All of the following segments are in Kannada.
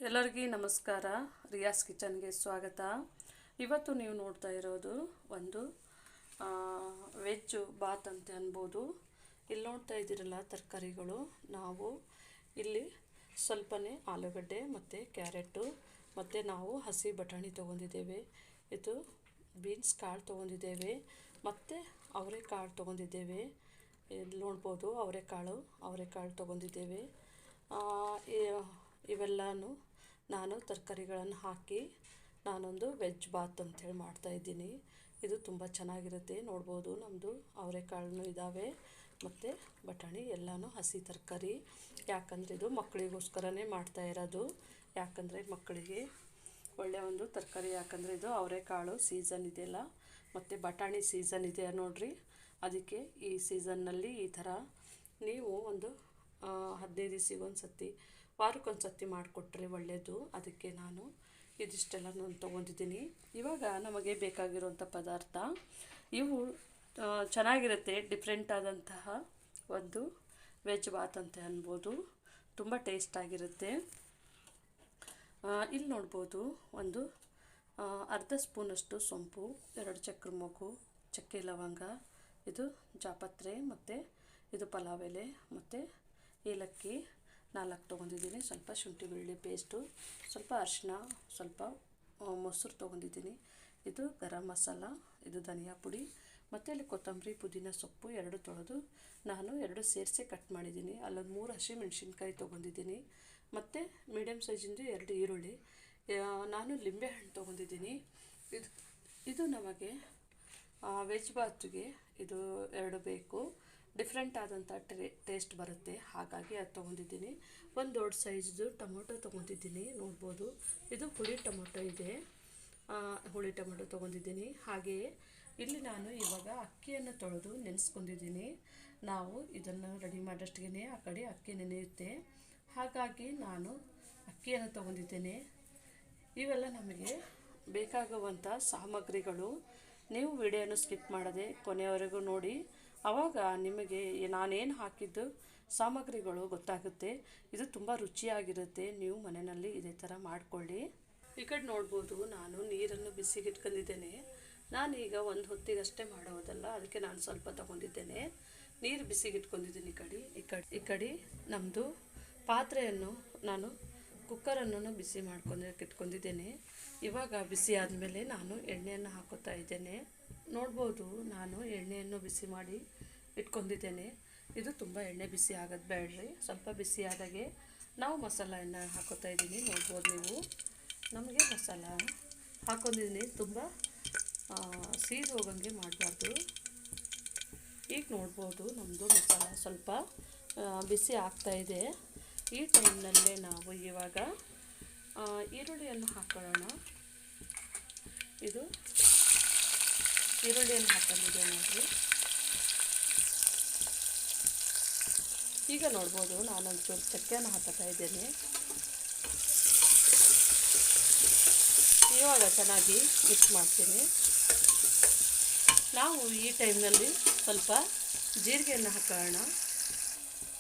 ಎಲ್ಲರಿಗೂ ನಮಸ್ಕಾರ. ರಿಯಾಸ್ ಕಿಚನ್ಗೆ ಸ್ವಾಗತ. ಇವತ್ತು ನೀವು ನೋಡ್ತಾ ಇರೋದು ಒಂದು ವೆಜ್ ಬಾತ್ ಅಂತ ಅನ್ಬೋದು. ಇಲ್ಲಿ ನೋಡ್ತಾ ಇದ್ದೀರಲ್ಲ ತರಕಾರಿಗಳು. ನಾವು ಇಲ್ಲಿ ಸ್ವಲ್ಪನೇ ಆಲೂಗಡ್ಡೆ ಮತ್ತು ಕ್ಯಾರೆಟು ಮತ್ತು ನಾವು ಹಸಿ ಬಟಾಣಿ ತೊಗೊಂಡಿದ್ದೇವೆ. ಇದು ಬೀನ್ಸ್ ಕಾಳು ತೊಗೊಂಡಿದ್ದೇವೆ ಮತ್ತು ಅವರೆಕಾಳು ತೊಗೊಂಡಿದ್ದೇವೆ. ಇಲ್ಲಿ ನೋಡ್ಬೋದು ಅವರೆಕಾಳು ತೊಗೊಂಡಿದ್ದೇವೆ. ಇವೆಲ್ಲನೂ ನಾನು ತರಕಾರಿಗಳನ್ನು ಹಾಕಿ ನಾನೊಂದು ವೆಜ್ ಬಾತ್ ಅಂಥೇಳಿ ಮಾಡ್ತಾಯಿದ್ದೀನಿ. ಇದು ತುಂಬ ಚೆನ್ನಾಗಿರುತ್ತೆ. ನೋಡ್ಬೋದು ನಮ್ಮದು ಅವರೆಕಾಳು ಇದ್ದಾವೆ ಮತ್ತು ಬಟಾಣಿ ಎಲ್ಲನೂ ಹಸಿ ತರಕಾರಿ. ಯಾಕಂದರೆ ಇದು ಮಕ್ಕಳಿಗೋಸ್ಕರನೇ ಮಾಡ್ತಾ ಇರೋದು. ಯಾಕಂದರೆ ಮಕ್ಕಳಿಗೆ ಒಳ್ಳೆಯ ಒಂದು ತರಕಾರಿ. ಯಾಕಂದರೆ ಇದು ಅವರೆಕಾಳು ಸೀಸನ್ ಇದೆಯಲ್ಲ ಮತ್ತು ಬಟಾಣಿ ಸೀಸನ್ ಇದೆ ನೋಡ್ರಿ. ಅದಕ್ಕೆ ಈ ಸೀಸನ್ನಲ್ಲಿ ಈ ಥರ ನೀವು ಒಂದು 15 ದಿವಸಕ್ಕೆ ಒಂದು ಸತಿ, ವಾರಕ್ಕೊಂದು ಸತಿ ಮಾಡಿಕೊಟ್ರೆ ಒಳ್ಳೆಯದು. ಅದಕ್ಕೆ ನಾನು ಇದಿಷ್ಟೆಲ್ಲ ನಾನು ತೊಗೊಂಡಿದ್ದೀನಿ. ಇವಾಗ ನಮಗೆ ಬೇಕಾಗಿರುವಂಥ ಪದಾರ್ಥ ಇವು. ಚೆನ್ನಾಗಿರುತ್ತೆ. ಡಿಫ್ರೆಂಟ್ ಆದಂತಹ ಒಂದು ವೆಜ್ ಬಾತ್ ಅಂತ ಅನ್ಬೋದು. ತುಂಬ ಟೇಸ್ಟಾಗಿರುತ್ತೆ. ಇಲ್ಲಿ ನೋಡ್ಬೋದು ಒಂದು ಅರ್ಧ ಸ್ಪೂನಷ್ಟು ಸೊಂಪು, 2 ಚಕ್ರ ಮೊಗ್ಗು, ಚಕ್ಕೆ ಲವಂಗ, ಇದು ಜಾಪತ್ರೆ ಮತ್ತು ಇದು ಪಲಾವ್ ಎಲೆ ಮತ್ತು ಏಲಕ್ಕಿ 4 ತೊಗೊಂಡಿದ್ದೀನಿ. ಸ್ವಲ್ಪ ಶುಂಠಿ ಬೆಳ್ಳುಳ್ಳಿ ಪೇಸ್ಟು, ಸ್ವಲ್ಪ ಅರಿಶಿನ, ಸ್ವಲ್ಪ ಮೊಸರು ತೊಗೊಂಡಿದ್ದೀನಿ. ಇದು ಗರಂ ಮಸಾಲ, ಇದು ಧನಿಯಾ ಪುಡಿ ಮತ್ತು ಇಲ್ಲಿ ಕೊತ್ತಂಬರಿ ಪುದೀನ ಸೊಪ್ಪು 2 ತೊಳೆದು ನಾನು 2 ಸೇರಿಸಿ ಕಟ್ ಮಾಡಿದ್ದೀನಿ. ಅಲ್ಲೊಂದು 3 ಹಸಿ ಮೆಣಸಿನ್ಕಾಯಿ ತೊಗೊಂಡಿದ್ದೀನಿ ಮತ್ತು ಮೀಡಿಯಮ್ ಸೈಜಿಂದು 2 ಈರುಳ್ಳಿ. ನಾನು ಲಿಂಬೆಹಣ್ಣು ತೊಗೊಂಡಿದ್ದೀನಿ. ಇದು ನಮಗೆ ವೆಜ್ ಬಾತ್ಗೆ ಇದು 2 ಬೇಕು. ಡಿಫ್ರೆಂಟ್ ಆದಂಥ ಟೇಸ್ಟ್ ಬರುತ್ತೆ. ಹಾಗಾಗಿ ಅದು ತೊಗೊಂಡಿದ್ದೀನಿ. ಒಂದು ದೊಡ್ಡ ಸೈಜ್ದು ಟೊಮೊಟೊ ತೊಗೊಂಡಿದ್ದೀನಿ. ನೋಡ್ಬೋದು ಇದು ಹುಳಿ ಟೊಮೊಟೊ ಇದೆ. ಹುಳಿ ಟೊಮೊಟೊ ತೊಗೊಂಡಿದ್ದೀನಿ. ಹಾಗೆಯೇ ಇಲ್ಲಿ ನಾನು ಇವಾಗ ಅಕ್ಕಿಯನ್ನು ತೊಳೆದು ನೆನೆಸ್ಕೊಂಡಿದ್ದೀನಿ. ನಾವು ಇದನ್ನು ರೆಡಿ ಮಾಡೋಷ್ಟಿಗೆ ಆ ಕಡೆ ಅಕ್ಕಿ ನೆನೆಯುತ್ತೆ. ಹಾಗಾಗಿ ನಾನು ಅಕ್ಕಿಯನ್ನು ತೊಗೊಂಡಿದ್ದೇನೆ. ಇವೆಲ್ಲ ನಮಗೆ ಬೇಕಾಗುವಂಥ ಸಾಮಗ್ರಿಗಳು. ನೀವು ವಿಡಿಯೋನ ಸ್ಕಿಪ್ ಮಾಡದೆ ಕೊನೆಯವರೆಗೂ ನೋಡಿ. ಆವಾಗ ನಿಮಗೆ ನಾನೇನು ಹಾಕಿದ್ದು ಸಾಮಗ್ರಿಗಳು ಗೊತ್ತಾಗುತ್ತೆ. ಇದು ತುಂಬ ರುಚಿಯಾಗಿರುತ್ತೆ. ನೀವು ಮನೆಯಲ್ಲಿ ಇದೇ ಥರ ಮಾಡಿಕೊಳ್ಳಿ. ಈ ಕಡೆ ನೋಡ್ಬೋದು ನಾನು ನೀರನ್ನು ಬಿಸಿಗೆ ಇಟ್ಕೊಂಡಿದ್ದೇನೆ. ನಾನೀಗ ಒಂದು ಹೊತ್ತಿಗಷ್ಟೇ ಮಾಡೋದಲ್ಲ, ಅದಕ್ಕೆ ನಾನು ಸ್ವಲ್ಪ ತೊಗೊಂಡಿದ್ದೇನೆ. ನೀರು ಬಿಸಿಗೆ ಇಟ್ಕೊಂಡಿದ್ದೀನಿ. ಈ ಕಡೆ ನಮ್ಮದು ಪಾತ್ರೆಯನ್ನು ನಾನು ಕುಕ್ಕರನ್ನು ಬಿಸಿ ಇಟ್ಕೊಂಡಿದ್ದೇನೆ. ಇವಾಗ ಬಿಸಿ ಆದಮೇಲೆ ನಾನು ಎಣ್ಣೆಯನ್ನು ಹಾಕೋತಾ ಇದ್ದೇನೆ. ನೋಡ್ಬೋದು ನಾನು ಎಣ್ಣೆಯನ್ನು ಬಿಸಿ ಮಾಡಿ ಇಟ್ಕೊಂಡಿದ್ದೇನೆ. ಇದು ತುಂಬ ಎಣ್ಣೆ ಬಿಸಿ ಆಗೋದು ಬೇಡ್ರಿ. ಸ್ವಲ್ಪ ಬಿಸಿ ಆದಾಗೆ ನಾವು ಮಸಾಲೆಯನ್ನು ಹಾಕೋತಾ ಇದ್ದೀನಿ. ನೋಡ್ಬೋದು ನೀವು ನಮಗೆ ಮಸಾಲ ಹಾಕೊಂಡಿದ್ದೀನಿ. ತುಂಬ ಸೀದು ಹೋಗಂಗೆ ಮಾಡಬಾರ್ದು. ಈಗ ನೋಡ್ಬೋದು ನಮ್ಮದು ಮಸಾಲ ಸ್ವಲ್ಪ ಬಿಸಿ ಆಗ್ತಾಯಿದೆ. ಈ ಟೈಮ್ನಲ್ಲೇ ನಾವು ಇವಾಗ ಈರುಳ್ಳಿಯನ್ನು ಹಾಕೊಳ್ಳೋಣ. ಇದು ಈರುಳ್ಳಿಯನ್ನು ಹಾಕೊಂಡಿದ್ದೆ ನೋಡಿರಿ. ಈಗ ನೋಡ್ಬೋದು ನಾನೊಂಚೂರು ಚಕ್ಕೆಯನ್ನು ಹಾಕ್ತಾ ಇದ್ದೇನೆ. ಇವಾಗ ಚೆನ್ನಾಗಿ ಮಿಕ್ಸ್ ಮಾಡ್ತೀನಿ. ನಾವು ಈ ಟೈಮ್ನಲ್ಲಿ ಸ್ವಲ್ಪ ಜೀರಿಗೆಯನ್ನು ಹಾಕೋಣ.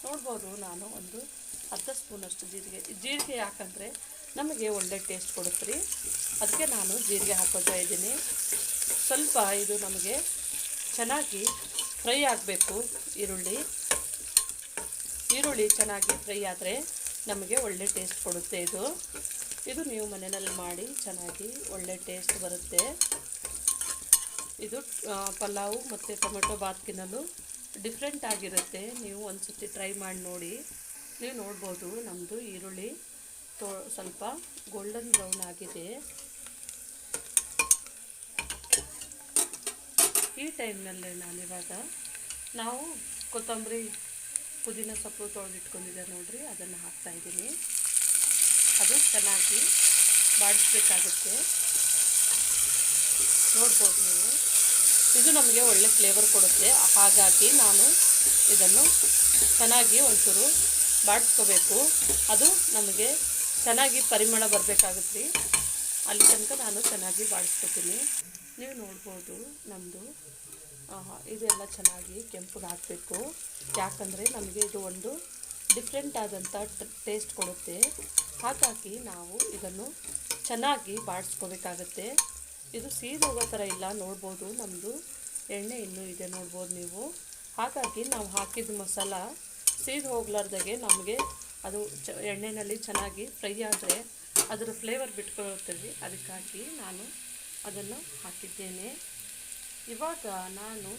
ನೋಡ್ಬೋದು ನಾನು ಒಂದು ಅರ್ಧ ಸ್ಪೂನಷ್ಟು ಜೀರಿಗೆ ಯಾಕಂದರೆ ನಮಗೆ ಒಳ್ಳೆ ಟೇಸ್ಟ್ ಕೊಡುತ್ತೆ ರೀ. ಅದಕ್ಕೆ ನಾನು ಜೀರಿಗೆ ಹಾಕೋತಾ ಇದ್ದೀನಿ. ಸ್ವಲ್ಪ ಇದು ನಮಗೆ ಚೆನ್ನಾಗಿ ಫ್ರೈ ಆಗಬೇಕು. ಈರುಳ್ಳಿ ಚೆನ್ನಾಗಿ ಫ್ರೈ ಆದರೆ ನಮಗೆ ಒಳ್ಳೆ ಟೇಸ್ಟ್ ಕೊಡುತ್ತೆ. ಇದು ನೀವು ಮನೆಯಲ್ಲಿ ಮಾಡಿ ಚೆನ್ನಾಗಿ ಒಳ್ಳೆ ಟೇಸ್ಟ್ ಬರುತ್ತೆ. ಇದು ಪಲಾವು ಮತ್ತು ಟೊಮೆಟೊ ಬಾತ್ಗಿನಲ್ಲೂ ಡಿಫ್ರೆಂಟ್ ಆಗಿರುತ್ತೆ. ನೀವು ಒಂದು ಸತಿ ಟ್ರೈ ಮಾಡಿ ನೋಡಿ. ನೀವು ನೋಡ್ಬೋದು ನಮ್ಮದು ಈರುಳ್ಳಿ ಸ್ವಲ್ಪ ಗೋಲ್ಡನ್ ಬ್ರೌನ್ ಆಗಿದೆ. ಈ ಟೈಮ್ನಲ್ಲೇ ನಾನಿವಾಗ ನಾವು ಕೊತ್ತಂಬರಿ ಪುದೀನ ಸೊಪ್ಪು ತೊಳೆದಿಟ್ಕೊಂಡಿದ್ದೆ ನೋಡಿರಿ, ಅದನ್ನು ಹಾಕ್ತಾಯಿದ್ದೀನಿ. ಅದು ಚೆನ್ನಾಗಿ ಬಾಡಿಸ್ಬೇಕಾಗುತ್ತೆ. ನೋಡ್ಬೋದು ನೀವು. ಇದು ನಮಗೆ ಒಳ್ಳೆ ಫ್ಲೇವರ್ ಕೊಡುತ್ತೆ. ಹಾಗಾಗಿ ನಾನು ಇದನ್ನು ಚೆನ್ನಾಗಿ ಒಂಚೂರು ಬಾಡಿಸ್ಕೋಬೇಕು. ಅದು ನಮಗೆ ಚೆನ್ನಾಗಿ ಪರಿಮಳ ಬರಬೇಕಾಗುತ್ತೆ ರೀ. ಅಲ್ಲಿ ತನಕ ನಾನು ಚೆನ್ನಾಗಿ ಬಾಡಿಸ್ಕೊತೀನಿ. ನೀವು ನೋಡ್ಬೋದು ನಮ್ಮದು ಇದೆಲ್ಲ ಚೆನ್ನಾಗಿ ಕೆಂಪಗಾಗಬೇಕು. ಯಾಕಂದರೆ ನಮಗೆ ಇದು ಒಂದು ಡಿಫ್ರೆಂಟ್ ಆದಂಥ ಟೇಸ್ಟ್ ಕೊಡುತ್ತೆ. ಹಾಗಾಗಿ ನಾವು ಇದನ್ನು ಚೆನ್ನಾಗಿ ಬಾಡಿಸ್ಕೋಬೇಕಾಗತ್ತೆ. ಇದು ಸೀದು ಹೋಗೋ ಥರ ಇಲ್ಲ, ನೋಡ್ಬೋದು ನಮ್ಮದು ಎಣ್ಣೆ ಇನ್ನೂ ಇದೆ ನೋಡ್ಬೋದು ನೀವು. ಹಾಗಾಗಿ ನಾವು ಹಾಕಿದ ಮಸಾಲ ಸೀದು ಹೋಗ್ಲಾರ್ದಾಗೆ ನಮಗೆ ಅದು ಎಣ್ಣೆಯಲ್ಲಿ ಚೆನ್ನಾಗಿ ಫ್ರೈ ಆದರೆ ಅದರ ಫ್ಲೇವರ್ ಬಿಟ್ಕೊಳ್ತೀವಿ. ಅದಕ್ಕಾಗಿ ನಾನು ಅದನ್ನು ಹಾಕಿದ್ದೇನೆ. ಇವಾಗ ನಾನು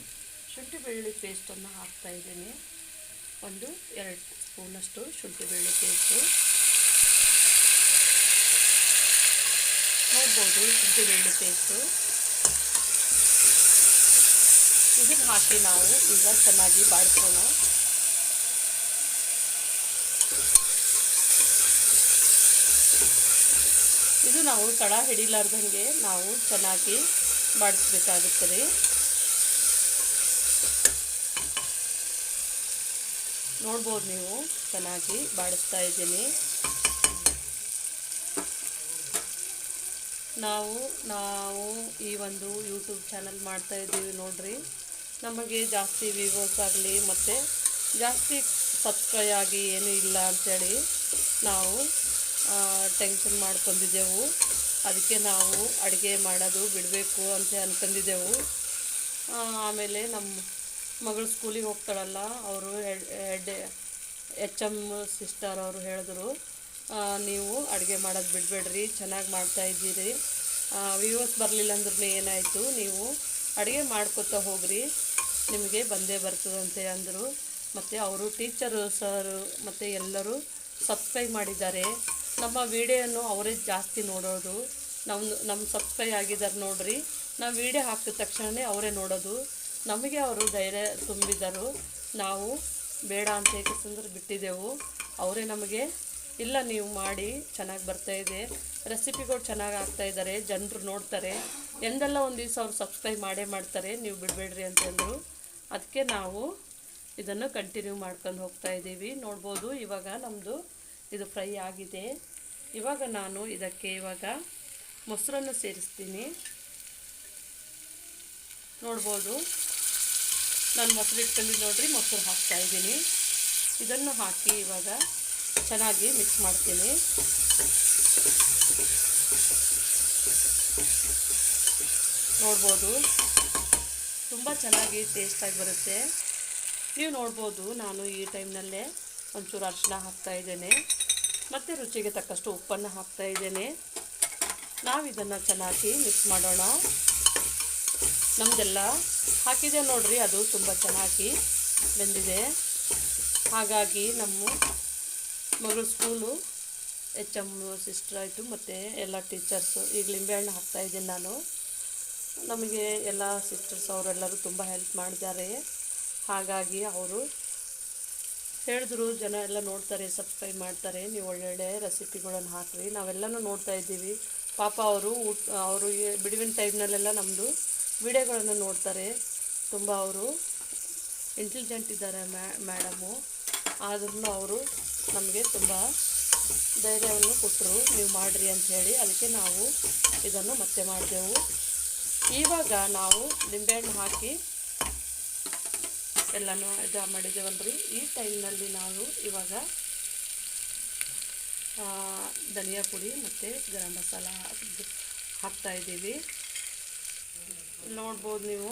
ಶುಂಠಿ ಬೆಳ್ಳುಳ್ಳಿ ಪೇಸ್ಟನ್ನು ಹಾಕ್ತಾಯಿದ್ದೇನೆ. 1-2 ಸ್ಪೂನಷ್ಟು ಶುಂಠಿ ಬೆಳ್ಳುಳ್ಳಿ ಪೇಸ್ಟು ನೋಡ್ಬೋದು. ಶುಂಠಿ ಬೆಳ್ಳುಳ್ಳಿ ಪೇಸ್ಟು ಇದನ್ನು ಹಾಕಿ ನಾವು ಈಗ ಚೆನ್ನಾಗಿ ಬಾಡಿಸೋಣ. ಇದು ನಾವು ತಳ ಹಿಡಿಲಾರ್ದಂಗೆ ನಾವು ಚೆನ್ನಾಗಿ ಬಾಡಿಸ್ಬೇಕಾಗುತ್ತದೆ. ನೋಡ್ಬೋದು ನೀವು ಚೆನ್ನಾಗಿ ಬಾಡಿಸ್ತಾ ಇದ್ದೀನಿ. ನಾವು ಈ ಒಂದು ಯೂಟ್ಯೂಬ್ ಚಾನಲ್ ಮಾಡ್ತಾ ಇದ್ದೀವಿ ನೋಡ್ರಿ. ನಮಗೆ ಜಾಸ್ತಿ ವ್ಯೂವರ್ಸ್ ಆಗಲಿ ಮತ್ತು ಜಾಸ್ತಿ ಸಬ್ಸ್ಕ್ರೈಬ್ ಆಗಿ ಏನೂ ಇಲ್ಲ ಅಂಥೇಳಿ ನಾವು ಟೆನ್ಷನ್ ಮಾಡ್ಕೊಂಡಿದ್ದೆವು. ಅದಕ್ಕೆ ನಾವು ಅಡುಗೆ ಮಾಡೋದು ಬಿಡಬೇಕು ಅಂತ ಅಂದ್ಕೊಂಡಿದ್ದೆವು. ಆಮೇಲೆ ನಮ್ಮ ಮಗಳು ಸ್ಕೂಲಿಗೆ ಹೋಗ್ತಾಳಲ್ಲ, ಅವರು HM ಸಿಸ್ಟರ್ ಅವರು ಹೇಳಿದ್ರು, ನೀವು ಅಡುಗೆ ಮಾಡೋದು ಬಿಡಬೇಡ್ರಿ, ಚೆನ್ನಾಗಿ ಮಾಡ್ತಾಯಿದ್ದೀರಿ, ವ್ಯೂವರ್ಸ್ ಬರಲಿಲ್ಲ ಅಂದ್ರೂ ಏನಾಯಿತು, ನೀವು ಅಡುಗೆ ಮಾಡ್ಕೊತಾ ಹೋಗ್ರಿ, ನಿಮಗೆ ಬಂದೇ ಬರ್ತದಂತೆ ಅಂದರು. ಮತ್ತು ಅವರು ಟೀಚರು ಸರು ಮತ್ತು ಎಲ್ಲರೂ ಸಬ್ಸ್ಕ್ರೈಬ್ ಮಾಡಿದ್ದಾರೆ. ನಮ್ಮ ವಿಡಿಯೋನು ಅವರೇ ಜಾಸ್ತಿ ನೋಡೋದು. ನಮ್ಮ ಸಬ್ಸ್ಕ್ರೈಬ್ ಆಗಿದ್ದಾರೆ ನೋಡ್ರಿ. ನಾವು ವಿಡಿಯೋ ಹಾಕಿದ ತಕ್ಷಣವೇ ಅವರೇ ನೋಡೋದು. ನಮಗೆ ಅವರು ಧೈರ್ಯ ತುಂಬಿದರು. ನಾವು ಬೇಡ ಅಂತ ಏಕೆಂದ್ರೆ ಬಿಟ್ಟಿದ್ದೆವು. ಅವರೇ ನಮಗೆ ಇಲ್ಲ ನೀವು ಮಾಡಿ ಚೆನ್ನಾಗಿ ಬರ್ತಾಯಿದೆ, ರೆಸಿಪಿಗಳು ಚೆನ್ನಾಗಿ ಆಗ್ತಾಯಿದ್ದಾರೆ, ಜನರು ನೋಡ್ತಾರೆ, ಎಂದೆಲ್ಲ ಒಂದು ದಿವಸ ಅವ್ರು ಸಬ್ಸ್ಕ್ರೈಬ್ ಮಾಡೇ ಮಾಡ್ತಾರೆ, ನೀವು ಬಿಡಬೇಡ್ರಿ ಅಂತಂದರು. ಅದಕ್ಕೆ ನಾವು ಇದನ್ನು ಕಂಟಿನ್ಯೂ ಮಾಡ್ಕೊಂಡು ಹೋಗ್ತಾಯಿದ್ದೀವಿ. ನೋಡ್ಬೋದು ಇವಾಗ ನಮ್ಮದು ಇದು ಫ್ರೈ ಆಗಿದೆ. ಇವಾಗ ನಾನು ಇದಕ್ಕೆ ಮೊಸರನ್ನು ಸೇರಿಸ್ತೀನಿ. ನೋಡ್ಬೋದು ನಾನು ಮೊಸರು ಇಟ್ಕೊಂಡು ನೋಡ್ರಿ, ಮೊಸರು ಹಾಕ್ತಾಯಿದ್ದೀನಿ. ಇದನ್ನು ಹಾಕಿ ಇವಾಗ ಚೆನ್ನಾಗಿ ಮಿಕ್ಸ್ ಮಾಡ್ತೀನಿ. ನೋಡ್ಬೋದು ತುಂಬ ಚೆನ್ನಾಗಿ ಟೇಸ್ಟಾಗಿ ಬರುತ್ತೆ. ನೀವು ನೋಡ್ಬೋದು ನಾನು ಈ ಟೈಮ್ನಲ್ಲೇ ಒಂಚೂರು ಅರಿಶಿನ ಹಾಕ್ತಾಯಿದ್ದೇನೆ ಮತ್ತು ರುಚಿಗೆ ತಕ್ಕಷ್ಟು ಉಪ್ಪನ್ನು ಹಾಕ್ತಾಯಿದ್ದೇನೆ. ನಾವು ಇದನ್ನು ಚೆನ್ನಾಗಿ ಮಿಕ್ಸ್ ಮಾಡೋಣ. ನಮ್ಮದೆಲ್ಲ ಹಾಕಿದೆ ನೋಡ್ರಿ, ಅದು ತುಂಬ ಚೆನ್ನಾಗಿ ಬೆಂದಿದೆ. ಹಾಗಾಗಿ ನಮ್ಮ ಮಗಳು ಸ್ಕೂಲು HM ಸಿಸ್ಟರ್ ಆಯಿತು ಮತ್ತು ಎಲ್ಲ ಟೀಚರ್ಸು ಈಗ ಲಿಂಬೆಹಣ್ಣು ಹಾಕ್ತಾಯಿದ್ದೀನಿ ನಾನು. ನಮಗೆ ಎಲ್ಲ ಸಿಸ್ಟರ್ಸ್ ಅವರೆಲ್ಲರೂ ತುಂಬ ಹೆಲ್ಪ್ ಮಾಡಿದ್ದಾರೆ. ಹಾಗಾಗಿ ಅವರು ಹೇಳಿದ್ರು, ಜನ ಎಲ್ಲ ನೋಡ್ತಾರೆ, ಸಬ್ಸ್ಕ್ರೈಬ್ ಮಾಡ್ತಾರೆ, ನೀವು ಒಳ್ಳೊಳ್ಳೆ ರೆಸಿಪಿಗಳನ್ನು ಹಾಕಿರಿ, ನಾವೆಲ್ಲನೂ ನೋಡ್ತಾ ಇದ್ದೀವಿ. ಪಾಪ ಅವರು ಬಿಡುವಿನ ಟೈಮ್ನಲ್ಲೆಲ್ಲ ನಮ್ಮದು ವಿಡಿಯೋಗಳನ್ನು ನೋಡ್ತಾರೆ. ತುಂಬ ಅವರು ಇಂಟೆಲಿಜೆಂಟ್ ಇದ್ದಾರೆ ಮೇಡಮು. ಆದ್ರೂ ಅವರು ನಮಗೆ ತುಂಬ ಧೈರ್ಯವನ್ನು ಕೊಟ್ಟರು, ನೀವು ಮಾಡಿರಿ ಅಂಥೇಳಿ. ಅದಕ್ಕೆ ನಾವು ಇದನ್ನು ಮತ್ತೆ ಮಾಡಿದೆವು. ಇವಾಗ ನಾವು ಲಿಂಬೆಹಣ್ಣು ಹಾಕಿ ಎಲ್ಲನೂ ಇದು ಮಾಡಿದ್ದೇವಲ್ರಿ. ಈ ಟೈಮ್ನಲ್ಲಿ ನಾವು ಇವಾಗ ಧನಿಯಾ ಪುಡಿ ಮತ್ತು ಗರಂ ಮಸಾಲ ಹಾಕ್ತಾಯಿದ್ದೀವಿ. ನೋಡ್ಬೋದು ನೀವು,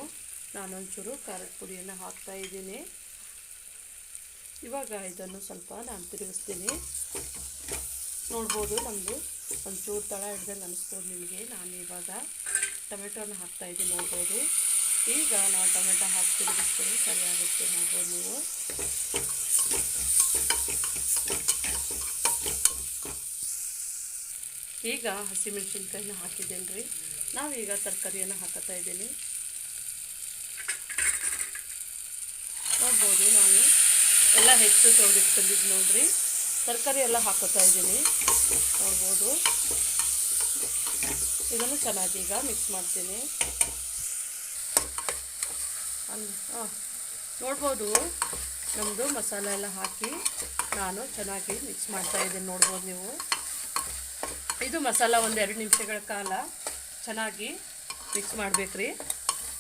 ನಾನೊಂಚೂರು ಖಾರದ ಪುಡಿಯನ್ನು ಹಾಕ್ತಾಯಿದ್ದೀನಿ. ಇವಾಗ ಇದನ್ನು ಸ್ವಲ್ಪ ನಾನು ತಿರುಗಿಸ್ತೀನಿ. ನೋಡ್ಬೋದು ನಮ್ಮದು ಒಂಚೂರು ತಳ ಹಿಡ್ದಂಗೆ ಅನಿಸ್ಬೋದು ನಿಮಗೆ. ನಾನು ಇವಾಗ ಟೊಮೆಟೊನ ಹಾಕ್ತಾಯಿದ್ದೀನಿ. ನೋಡ್ಬೋದು ಈಗ ನಾವು ಟೊಮೆಟೊ ಹಾಕಿ ತಿರುಗಿಸ್ತೀನಿ, ಸರಿಯಾಗುತ್ತೆ. ನೋಡ್ಬೋದು ನೀವು. ಈಗ ಹಸಿಮೆಣ್ಸಿನ್ಕಾಯಿನ ಹಾಕಿದ್ದೇನೆ ರೀ. ನಾವೀಗ ತರಕಾರಿಯನ್ನು ಹಾಕತ್ತಾ ಇದ್ದೀನಿ. ನೋಡ್ಬೋದು ನಾನು ಎಲ್ಲ ಹೆಚ್ಚು ತೊಳೆದಿಟ್ಕೊಂಡಿದ್ದು ನೋಡ್ರಿ. ತರಕಾರಿ ಎಲ್ಲ ಹಾಕೋತಾ ಇದ್ದೀನಿ. ನೋಡ್ಬೋದು ಇದನ್ನು ಚೆನ್ನಾಗಿ ಈಗ ಮಿಕ್ಸ್ ಮಾಡ್ತೀನಿ. ನೋಡ್ಬೋದು ನಮ್ಮದು ಮಸಾಲೆ ಎಲ್ಲ ಹಾಕಿ ನಾನು ಚೆನ್ನಾಗಿ ಮಿಕ್ಸ್ ಮಾಡ್ತಾಯಿದ್ದೀನಿ. ನೋಡ್ಬೋದು ನೀವು. ಇದು ಮಸಾಲ 1-2 ನಿಮಿಷಗಳ ಕಾಲ ಚೆನ್ನಾಗಿ ಮಿಕ್ಸ್ ಮಾಡಬೇಕ್ರಿ.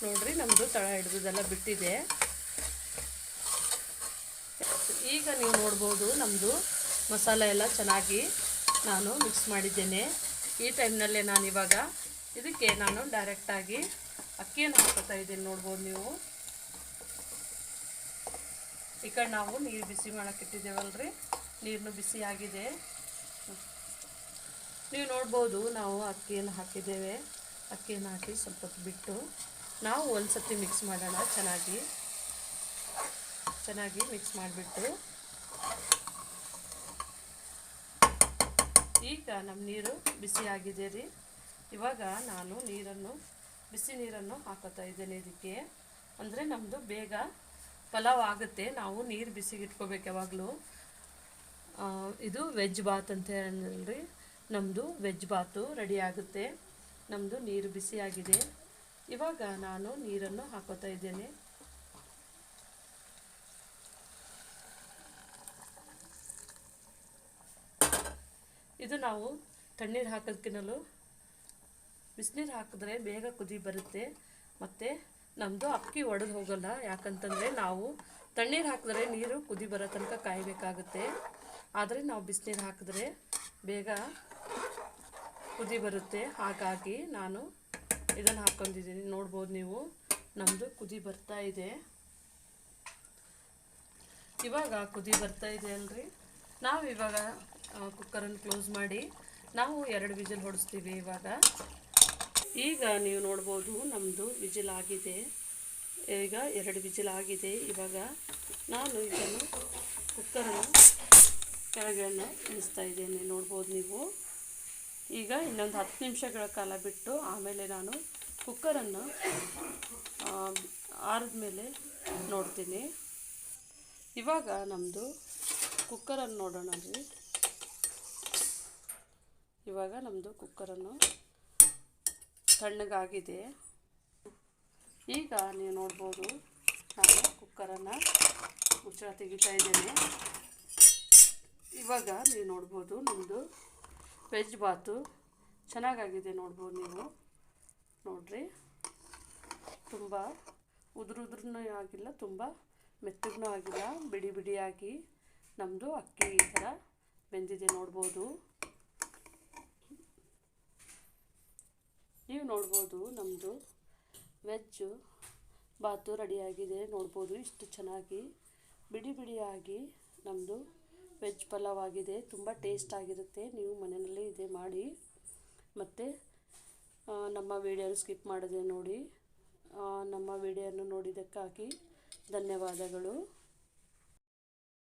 ನೋಡಿರಿ ನಮ್ಮದು ತಳ ಹಿಡಿದೆಲ್ಲ ಬಿಟ್ಟಿದೆ. ಈಗ ನೀವು ನೋಡ್ಬೋದು ನಮ್ಮದು ಮಸಾಲೆ ಎಲ್ಲ ಚೆನ್ನಾಗಿ ನಾನು ಮಿಕ್ಸ್ ಮಾಡಿದ್ದೇನೆ. ಈ ಟೈಮ್ನಲ್ಲೇ ನಾನು ಇವಾಗ ಇದಕ್ಕೆ ನಾನು ಡೈರೆಕ್ಟಾಗಿ ಅಕ್ಕಿಯನ್ನು ಹಾಕೋತಾ ಇದ್ದೀನಿ. ನೋಡ್ಬೋದು ನೀವು ಈ ಕಡೆ ನಾವು ನೀರು ಬಿಸಿ ಮಾಡೋಕೆ ಇಟ್ಟಿದ್ದೇವಲ್ರಿ, ನೀರನ್ನು ಬಿಸಿ ಆಗಿದೆ. ನೀವು ನೋಡ್ಬೋದು ನಾವು ಅಕ್ಕಿಯನ್ನು ಹಾಕಿದ್ದೇವೆ. ಅಕ್ಕಿಯನ್ನು ಹಾಕಿ ಸ್ವಲ್ಪ ಹೊತ್ತು ಬಿಟ್ಟು ನಾವು ಒಂದು ಸತಿ ಮಿಕ್ಸ್ ಮಾಡೋಣ. ಚೆನ್ನಾಗಿ ಮಿಕ್ಸ್ ಮಾಡಿಬಿಟ್ಟು ಈಗ ನಮ್ಮ ನೀರು ಬಿಸಿ ಆಗಿದೆ ರೀ. ಇವಾಗ ನಾನು ಬಿಸಿ ನೀರನ್ನು ಹಾಕೋತಾ ಇದ್ದೇನೆ ಇದಕ್ಕೆ. ಅಂದರೆ ನಮ್ಮದು ಬೇಗ ಪಲಾವ್ ಆಗುತ್ತೆ. ನಾವು ನೀರು ಬಿಸಿಗೆ ಇಟ್ಕೋಬೇಕು ಯಾವಾಗಲೂ. ಇದು ವೆಜ್ ಬಾತ್ ಅಂತ ಹೇಳಿದ್ರಿ, ನಮ್ಮದು ವೆಜ್ ಬಾತು ರೆಡಿ ಆಗುತ್ತೆ. ನಮ್ಮದು ನೀರು ಬಿಸಿ ಆಗಿದೆ. ಇವಾಗ ನಾನು ನೀರನ್ನು ಹಾಕೋತಾ ಇದ್ದೇನೆ. ಇದು ನಾವು ತಣ್ಣೀರು ಹಾಕೋದಕ್ಕಿಂತಲೂ ಬಿಸಿನೀರು ಹಾಕಿದ್ರೆ ಬೇಗ ಕುದಿ ಬರುತ್ತೆ, ಮತ್ತು ನಮ್ಮದು ಅಕ್ಕಿ ಒಡೆದು ಹೋಗಲ್ಲ. ಯಾಕಂತಂದರೆ ನಾವು ತಣ್ಣೀರು ಹಾಕಿದ್ರೆ ನೀರು ಕುದಿ ಬರೋ ತನಕ ಕಾಯಬೇಕಾಗುತ್ತೆ. ಆದರೆ ನಾವು ಬಿಸಿನೀರು ಹಾಕಿದ್ರೆ ಬೇಗ ಕುದಿ ಬರುತ್ತೆ. ಹಾಗಾಗಿ ನಾನು ಇದನ್ನು ಹಾಕ್ಕೊಂಡಿದ್ದೀನಿ. ನೋಡ್ಬೋದು ನೀವು ನಮ್ಮದು ಕುದಿ ಬರ್ತಾ ಇದೆ. ಇವಾಗ ಕುದಿ ಬರ್ತಾ ಇದೆ ಅಲ್ರಿ. ನಾವು ಇವಾಗ ಕುಕ್ಕರನ್ನು ಕ್ಲೋಸ್ ಮಾಡಿ ನಾವು 2 ವಿಜಿಲ್ ಹೊಡಿಸ್ತೀವಿ. ಈಗ ನೀವು ನೋಡ್ಬೋದು ನಮ್ಮದು ವಿಜಿಲ್ ಆಗಿದೆ. ಈಗ 2 ವಿಜಿಲ್ ಆಗಿದೆ. ಇವಾಗ ನಾನು ಇದನ್ನು ಕುಕ್ಕರನ್ನು ಕೆಳಗೆ ಇಳಿಸ್ತಾ ಇದ್ದೇನೆ. ನೋಡ್ಬೋದು ನೀವು. ಈಗ ಇನ್ನೊಂದು 10 ನಿಮಿಷಗಳ ಕಾಲ ಬಿಟ್ಟು ಆಮೇಲೆ ನಾನು ಕುಕ್ಕರನ್ನು ಆರಿದ ಮೇಲೆ ನೋಡ್ತೀನಿ. ಇವಾಗ ನಮ್ಮದು ಕುಕ್ಕರನ್ನು ನೋಡೋಣ ರೀ. ಇವಾಗ ನಮ್ಮದು ಕುಕ್ಕರನ್ನು ತಣ್ಣಗಾಗಿದೆ. ಈಗ ನೀವು ನೋಡ್ಬೋದು ನಾನು ಕುಕ್ಕರನ್ನು ಮುಚ್ಚಳ ತೆಗಿತಾ ಇದ್ದೇನೆ. ಇವಾಗ ನೀವು ನೋಡ್ಬೋದು ನಮ್ಮದು ವೆಜ್ ಬಾತು ಚೆನ್ನಾಗಾಗಿದೆ. ನೋಡ್ಬೋದು ನೀವು. ನೋಡ್ರಿ, ತುಂಬ ಉದುರುನೂ ಆಗಿಲ್ಲ, ತುಂಬ ಮೆತ್ತಗೂ ಆಗಿಲ್ಲ, ಬಿಡಿ ಬಿಡಿಯಾಗಿ ನಮ್ಮದು ಅಕ್ಕಿ ಈ ಥರ ಬೆಂದಿದೆ. ನೋಡ್ಬೋದು ನೀವು. ನೋಡ್ಬೋದು ನಮ್ಮದು ವೆಜ್ ಬಾತು ರೆಡಿಯಾಗಿದೆ. ನೋಡ್ಬೋದು ಇಷ್ಟು ಚೆನ್ನಾಗಿ ಬಿಡಿ ಬಿಡಿಯಾಗಿ ನಮ್ಮದು ವೆಜ್ ಪಲಾವ್ ಆಗಿದೆ. ತುಂಬ ಟೇಸ್ಟ್ ಆಗಿರುತ್ತೆ. ನೀವು ಮನೆಯಲ್ಲಿ ಇದೇ ಮಾಡಿ, ಮತ್ತು ನಮ್ಮ ವಿಡಿಯೋನ ಸ್ಕಿಪ್ ಮಾಡದೆ ನೋಡಿ. ನಮ್ಮ ವಿಡಿಯೋನ ನೋಡಿದ್ದಕ್ಕಾಗಿ ಧನ್ಯವಾದಗಳು.